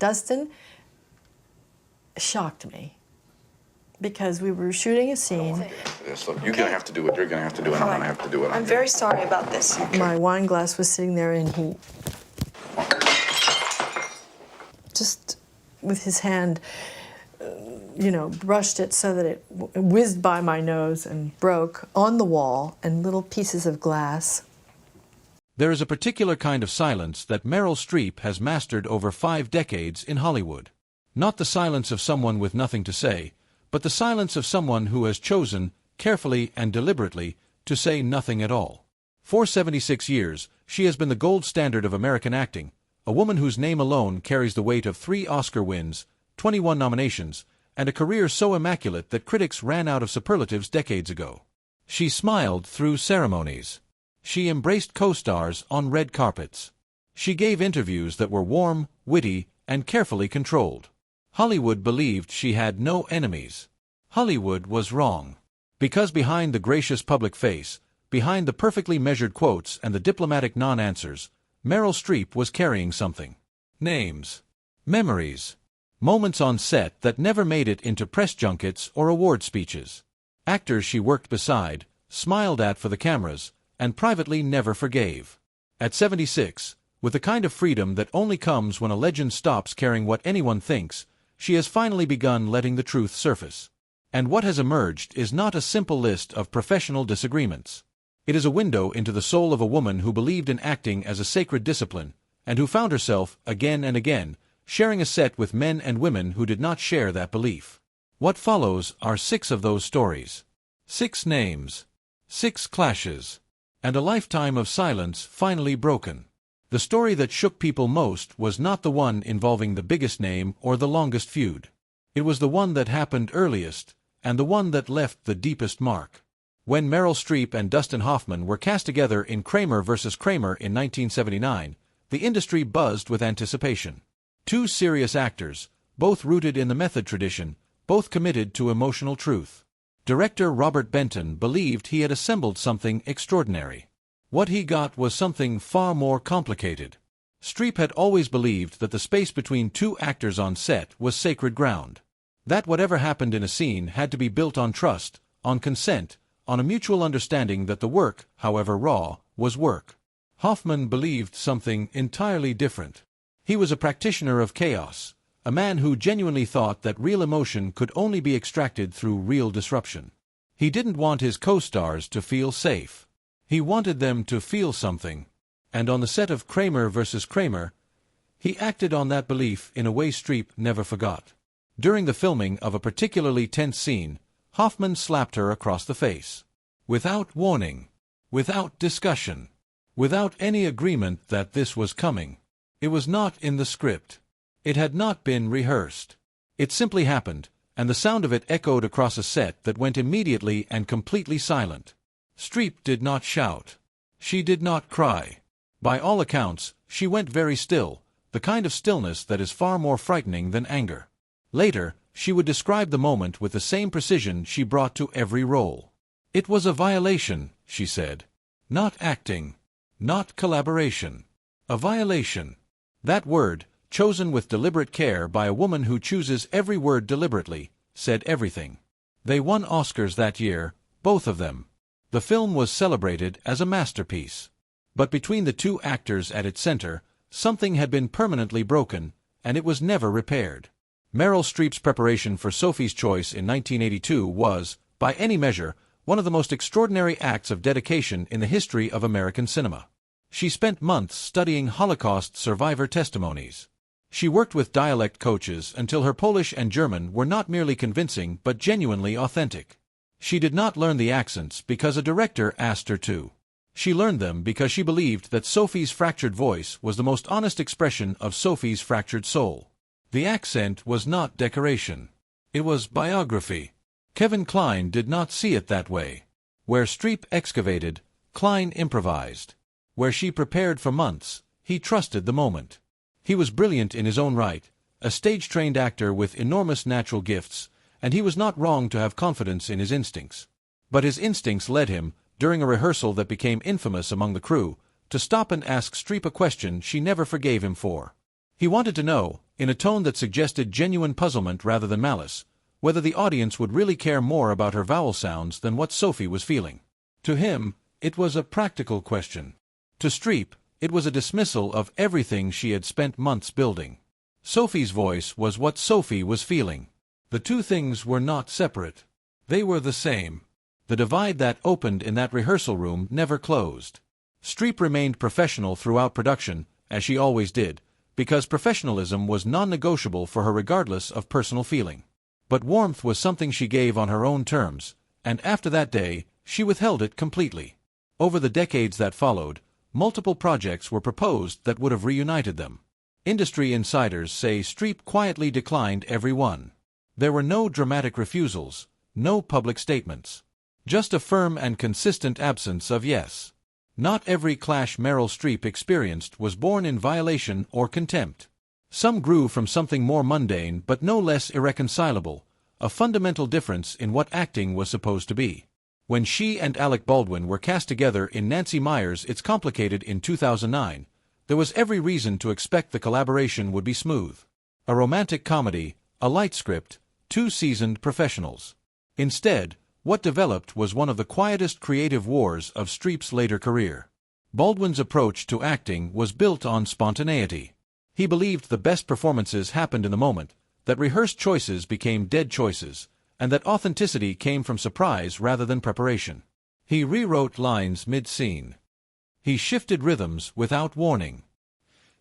Dustin shocked me because we were shooting a scene. Yes, look, you're gonna have to do it. You're gonna have to do it. I'm gonna have to do it. I'm very sorry about this. My wine glass was sitting there, and he just with his hand, brushed it so that it whizzed by my nose and broke on the wall and little pieces of glass. There is a particular kind of silence that Meryl Streep has mastered over 5 decades in Hollywood. Not the silence of someone with nothing to say, but the silence of someone who has chosen, carefully and deliberately, to say nothing at all. For 76 years, she has been the gold standard of American acting, a woman whose name alone carries the weight of 3 Oscar wins, 21 nominations, and a career so immaculate that critics ran out of superlatives decades ago. She smiled through ceremonies. She embraced co-stars on red carpets. She gave interviews that were warm, witty, and carefully controlled. Hollywood believed she had no enemies. Hollywood was wrong. Because behind the gracious public face, behind the perfectly measured quotes and the diplomatic non-answers, Meryl Streep was carrying something. Names. Memories. Moments on set that never made it into press junkets or award speeches. Actors she worked beside, smiled at for the cameras, and privately never forgave. At 76, with the kind of freedom that only comes when a legend stops caring what anyone thinks, she has finally begun letting the truth surface. And what has emerged is not a simple list of professional disagreements. It is a window into the soul of a woman who believed in acting as a sacred discipline, and who found herself, again and again, sharing a set with men and women who did not share that belief. What follows are 6 of those stories. 6 names. 6 clashes. And a lifetime of silence finally broken. The story that shook people most was not the one involving the biggest name or the longest feud. It was the one that happened earliest, and the one that left the deepest mark. When Meryl Streep and Dustin Hoffman were cast together in Kramer vs. Kramer in 1979, the industry buzzed with anticipation. 2 serious actors, both rooted in the method tradition, both committed to emotional truth. Director Robert Benton believed he had assembled something extraordinary. What he got was something far more complicated. Streep had always believed that the space between 2 actors on set was sacred ground. That whatever happened in a scene had to be built on trust, on consent, on a mutual understanding that the work, however raw, was work. Hoffman believed something entirely different. He was a practitioner of chaos, a man who genuinely thought that real emotion could only be extracted through real disruption. He didn't want his co-stars to feel safe. He wanted them to feel something. And on the set of Kramer vs. Kramer, he acted on that belief in a way Streep never forgot. During the filming of a particularly tense scene, Hoffman slapped her across the face. Without warning. Without discussion. Without any agreement that this was coming. It was not in the script. It had not been rehearsed. It simply happened, and the sound of it echoed across a set that went immediately and completely silent. Streep did not shout. She did not cry. By all accounts, she went very still, the kind of stillness that is far more frightening than anger. Later, she would describe the moment with the same precision she brought to every role. It was a violation, she said. Not acting. Not collaboration. A violation. That word, chosen with deliberate care by a woman who chooses every word deliberately, said everything. They won Oscars that year, both of them. The film was celebrated as a masterpiece. But between the 2 actors at its center, something had been permanently broken, and it was never repaired. Meryl Streep's preparation for Sophie's Choice in 1982 was, by any measure, one of the most extraordinary acts of dedication in the history of American cinema. She spent months studying Holocaust survivor testimonies. She worked with dialect coaches until her Polish and German were not merely convincing but genuinely authentic. She did not learn the accents because a director asked her to. She learned them because she believed that Sophie's fractured voice was the most honest expression of Sophie's fractured soul. The accent was not decoration. It was biography. Kevin Kline did not see it that way. Where Streep excavated, Kline improvised. Where she prepared for months, he trusted the moment. He was brilliant in his own right, a stage-trained actor with enormous natural gifts, and he was not wrong to have confidence in his instincts. But his instincts led him, during a rehearsal that became infamous among the crew, to stop and ask Streep a question she never forgave him for. He wanted to know, in a tone that suggested genuine puzzlement rather than malice, whether the audience would really care more about her vowel sounds than what Sophie was feeling. To him, it was a practical question. To Streep, it was a dismissal of everything she had spent months building. Sophie's voice was what Sophie was feeling. The two things were not separate. They were the same. The divide that opened in that rehearsal room never closed. Streep remained professional throughout production, as she always did, because professionalism was non-negotiable for her regardless of personal feeling. But warmth was something she gave on her own terms, and after that day, she withheld it completely. Over the decades that followed, multiple projects were proposed that would have reunited them. Industry insiders say Streep quietly declined every one. There were no dramatic refusals, no public statements. Just a firm and consistent absence of yes. Not every clash Meryl Streep experienced was born in violation or contempt. Some grew from something more mundane but no less irreconcilable, a fundamental difference in what acting was supposed to be. When she and Alec Baldwin were cast together in Nancy Meyers' It's Complicated in 2009, there was every reason to expect the collaboration would be smooth. A romantic comedy, a light script, two seasoned professionals. Instead, what developed was one of the quietest creative wars of Streep's later career. Baldwin's approach to acting was built on spontaneity. He believed the best performances happened in the moment, that rehearsed choices became dead choices, and that authenticity came from surprise rather than preparation. He rewrote lines mid-scene. He shifted rhythms without warning.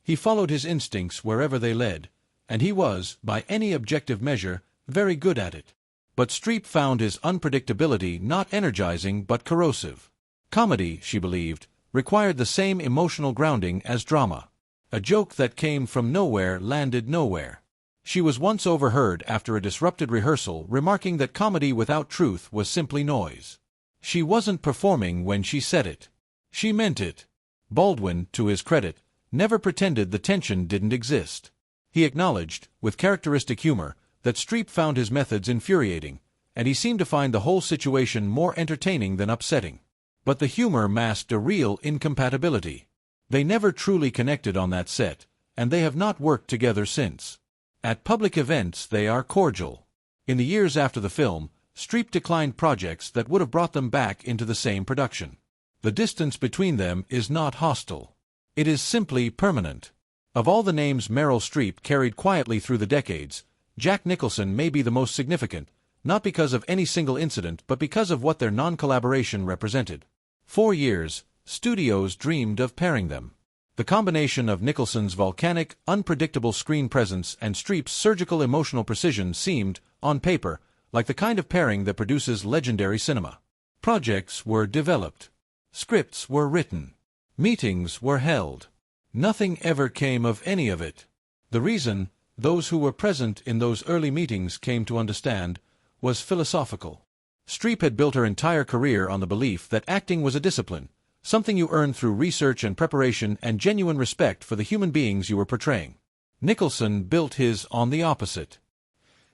He followed his instincts wherever they led, and he was, by any objective measure, very good at it. But Streep found his unpredictability not energizing but corrosive. Comedy, she believed, required the same emotional grounding as drama. A joke that came from nowhere landed nowhere. She was once overheard after a disrupted rehearsal remarking that comedy without truth was simply noise. She wasn't performing when she said it. She meant it. Baldwin, to his credit, never pretended the tension didn't exist. He acknowledged, with characteristic humor, that Streep found his methods infuriating, and he seemed to find the whole situation more entertaining than upsetting. But the humor masked a real incompatibility. They never truly connected on that set, and they have not worked together since. At public events they are cordial. In the years after the film, Streep declined projects that would have brought them back into the same production. The distance between them is not hostile. It is simply permanent. Of all the names Meryl Streep carried quietly through the decades, Jack Nicholson may be the most significant, not because of any single incident but because of what their non-collaboration represented. 4 years, studios dreamed of pairing them. The combination of Nicholson's volcanic, unpredictable screen presence and Streep's surgical emotional precision seemed, on paper, like the kind of pairing that produces legendary cinema. Projects were developed. Scripts were written. Meetings were held. Nothing ever came of any of it. The reason, those who were present in those early meetings came to understand, was philosophical. Streep had built her entire career on the belief that acting was a discipline, something you earned through research and preparation and genuine respect for the human beings you were portraying. Nicholson built his on the opposite.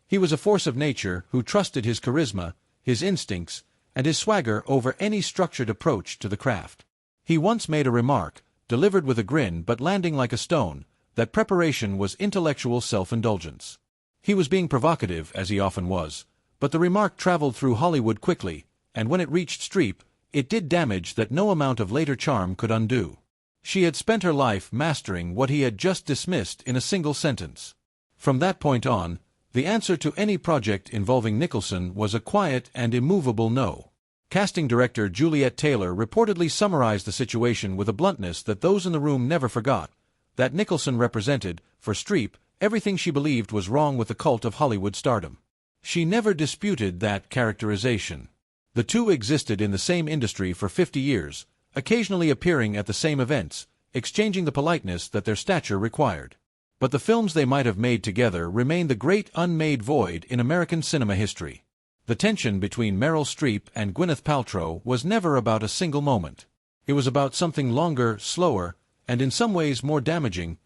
He was a force of nature who trusted his charisma, his instincts, and his swagger over any structured approach to the craft. He once made a remark, delivered with a grin but landing like a stone, that preparation was intellectual self-indulgence. He was being provocative, as he often was, but the remark traveled through Hollywood quickly, and when it reached Streep, it did damage that no amount of later charm could undo. She had spent her life mastering what he had just dismissed in a single sentence. From that point on, the answer to any project involving Nicholson was a quiet and immovable no. Casting director Juliet Taylor reportedly summarized the situation with a bluntness that those in the room never forgot, that Nicholson represented, for Streep, everything she believed was wrong with the cult of Hollywood stardom. She never disputed that characterization. The two existed in the same industry for 50 years, occasionally appearing at the same events, exchanging the politeness that their stature required. But the films they might have made together remain the great unmade void in American cinema history. The tension between Meryl Streep and Gwyneth Paltrow was never about a single moment. It was about something longer, slower, and in some ways more damaging,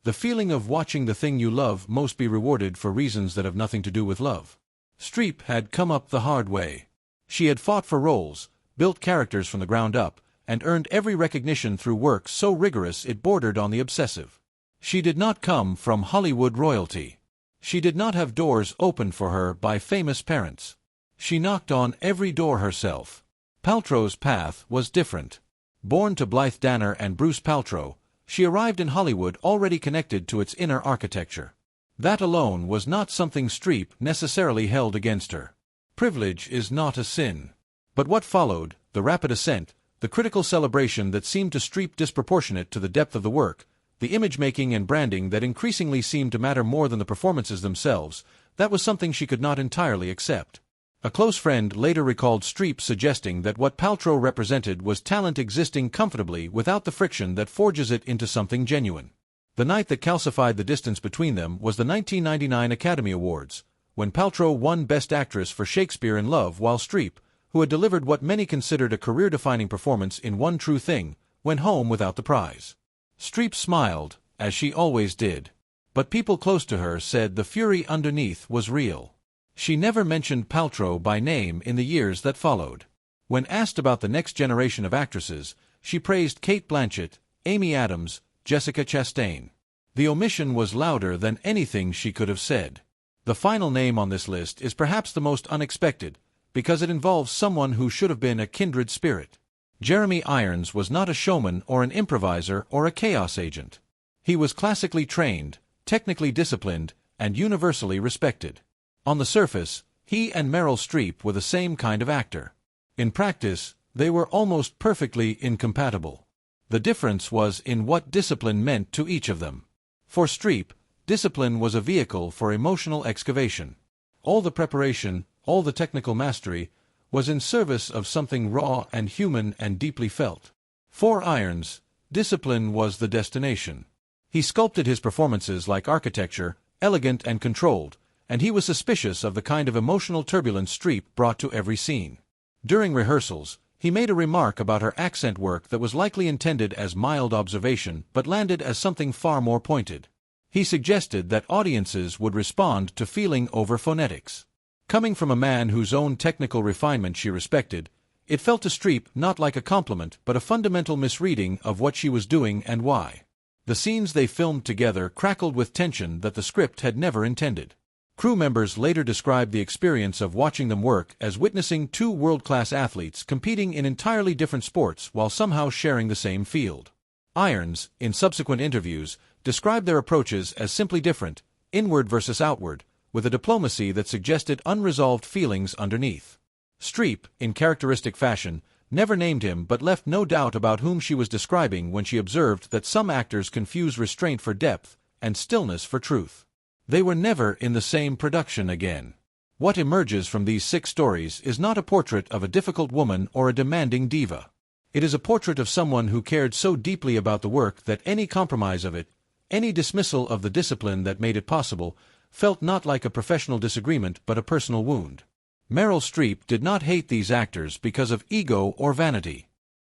the feeling of watching the thing you love most be rewarded for reasons that have nothing to do with love. Streep had come up the hard way. She had fought for roles, built characters from the ground up, and earned every recognition through work so rigorous it bordered on the obsessive. She did not come from Hollywood royalty. She did not have doors opened for her by famous parents. She knocked on every door herself. Paltrow's path was different. Born to Blythe Danner and Bruce Paltrow, she arrived in Hollywood already connected to its inner architecture. That alone was not something Streep necessarily held against her. Privilege is not a sin. But what followed, the rapid ascent, the critical celebration that seemed to Streep disproportionate to the depth of the work, the image-making and branding that increasingly seemed to matter more than the performances themselves, that was something she could not entirely accept. A close friend later recalled Streep suggesting that what Paltrow represented was talent existing comfortably without the friction that forges it into something genuine. The night that calcified the distance between them was the 1999 Academy Awards, when Paltrow won Best Actress for Shakespeare in Love while Streep, who had delivered what many considered a career-defining performance in One True Thing, went home without the prize. Streep smiled, as she always did. But people close to her said the fury underneath was real. She never mentioned Paltrow by name in the years that followed. When asked about the next generation of actresses, she praised Cate Blanchett, Amy Adams, Jessica Chastain. The omission was louder than anything she could have said. The final name on this list is perhaps the most unexpected, because it involves someone who should have been a kindred spirit. Jeremy Irons was not a showman or an improviser or a chaos agent. He was classically trained, technically disciplined, and universally respected. On the surface, he and Meryl Streep were the same kind of actor. In practice, they were almost perfectly incompatible. The difference was in what discipline meant to each of them. For Streep, discipline was a vehicle for emotional excavation. All the preparation, all the technical mastery, was in service of something raw and human and deeply felt. For Irons, discipline was the destination. He sculpted his performances like architecture, elegant and controlled, and he was suspicious of the kind of emotional turbulence Streep brought to every scene. During rehearsals, he made a remark about her accent work that was likely intended as mild observation but landed as something far more pointed. He suggested that audiences would respond to feeling over phonetics. Coming from a man whose own technical refinement she respected, it felt to Streep not like a compliment but a fundamental misreading of what she was doing and why. The scenes they filmed together crackled with tension that the script had never intended. Crew members later described the experience of watching them work as witnessing two world-class athletes competing in entirely different sports while somehow sharing the same field. Irons, in subsequent interviews, described their approaches as simply different, inward versus outward, with a diplomacy that suggested unresolved feelings underneath. Streep, in characteristic fashion, never named him but left no doubt about whom she was describing when she observed that some actors confuse restraint for depth and stillness for truth. They were never in the same production again. What emerges from these 6 stories is not a portrait of a difficult woman or a demanding diva. It is a portrait of someone who cared so deeply about the work that any compromise of it, any dismissal of the discipline that made it possible, felt not like a professional disagreement but a personal wound. Meryl Streep did not hate these actors because of ego or vanity.